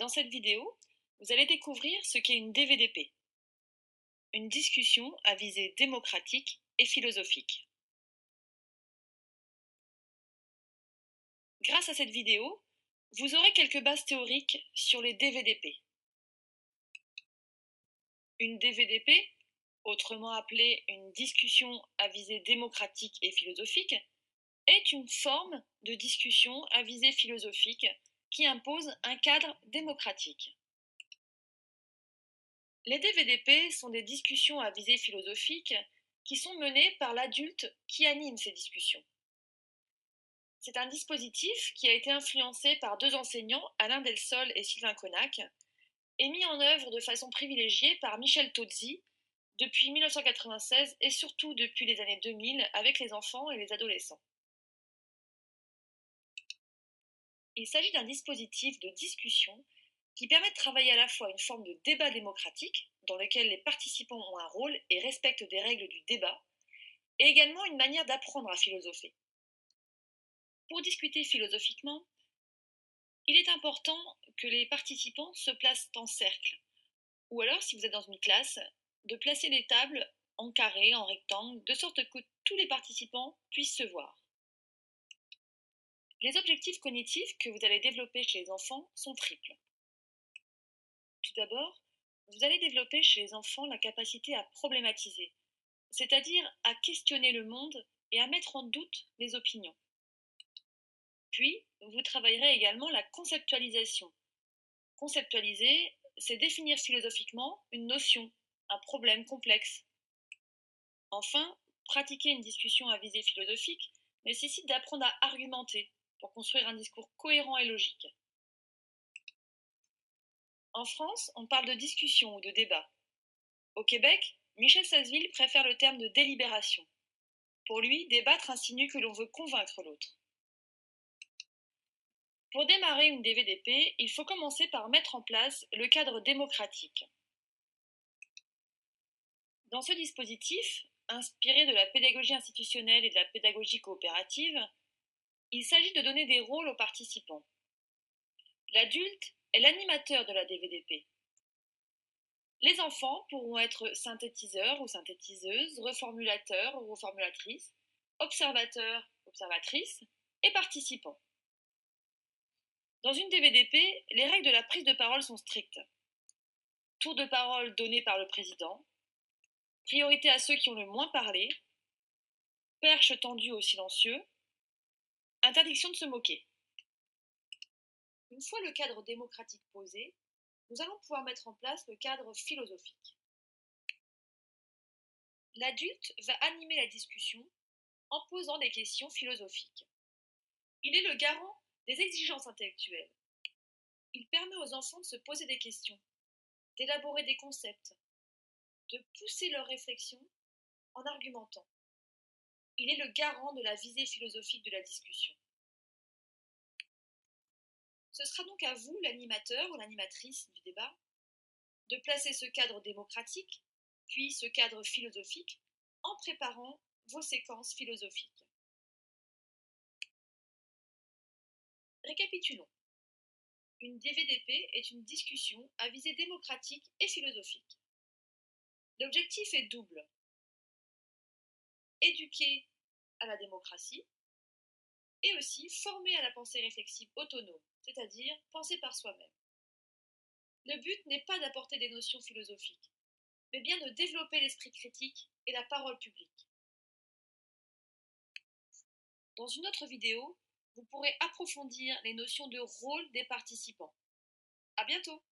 Dans cette vidéo, vous allez découvrir ce qu'est une DVDP, une discussion à visée démocratique et philosophique. Grâce à cette vidéo, vous aurez quelques bases théoriques sur les DVDP. Une DVDP, autrement appelée une discussion à visée démocratique et philosophique, est une forme de discussion à visée philosophique qui impose un cadre démocratique. Les DVDP sont des discussions à visée philosophique qui sont menées par l'adulte qui anime ces discussions. C'est un dispositif qui a été influencé par deux enseignants, Alain Delsol et Sylvain Connac, et mis en œuvre de façon privilégiée par Michel Tozzi depuis 1996 et surtout depuis les années 2000 avec les enfants et les adolescents. Il s'agit d'un dispositif de discussion qui permet de travailler à la fois une forme de débat démocratique, dans lequel les participants ont un rôle et respectent des règles du débat, et également une manière d'apprendre à philosopher. Pour discuter philosophiquement, il est important que les participants se placent en cercle, ou alors, si vous êtes dans une classe, de placer les tables en carré, en rectangle, de sorte que tous les participants puissent se voir. Les objectifs cognitifs que vous allez développer chez les enfants sont triples. Tout d'abord, vous allez développer chez les enfants la capacité à problématiser, c'est-à-dire à questionner le monde et à mettre en doute les opinions. Puis, vous travaillerez également la conceptualisation. Conceptualiser, c'est définir philosophiquement une notion, un problème complexe. Enfin, pratiquer une discussion à visée philosophique nécessite d'apprendre à argumenter pour construire un discours cohérent et logique. En France, on parle de discussion ou de débat. Au Québec, Michel Salzville préfère le terme de délibération. Pour lui, débattre insinue que l'on veut convaincre l'autre. Pour démarrer une DVDP, il faut commencer par mettre en place le cadre démocratique. Dans ce dispositif, inspiré de la pédagogie institutionnelle et de la pédagogie coopérative, il s'agit de donner des rôles aux participants. L'adulte est l'animateur de la DVDP. Les enfants pourront être synthétiseurs ou synthétiseuses, reformulateurs ou reformulatrices, observateurs, observatrices et participants. Dans une DVDP, les règles de la prise de parole sont strictes. Tour de parole donné par le président, priorité à ceux qui ont le moins parlé, perche tendue aux silencieux, interdiction de se moquer. Une fois le cadre démocratique posé, nous allons pouvoir mettre en place le cadre philosophique. L'adulte va animer la discussion en posant des questions philosophiques. Il est le garant des exigences intellectuelles. Il permet aux enfants de se poser des questions, d'élaborer des concepts, de pousser leur réflexion en argumentant. Il est le garant de la visée philosophique de la discussion. Ce sera donc à vous, l'animateur ou l'animatrice du débat, de placer ce cadre démocratique, puis ce cadre philosophique, en préparant vos séquences philosophiques. Récapitulons. Une DVDP est une discussion à visée démocratique et philosophique. L'objectif est double. Éduquer à la démocratie et aussi former à la pensée réflexive autonome, c'est-à-dire penser par soi-même. Le but n'est pas d'apporter des notions philosophiques, mais bien de développer l'esprit critique et la parole publique. Dans une autre vidéo, vous pourrez approfondir les notions de rôle des participants. À bientôt!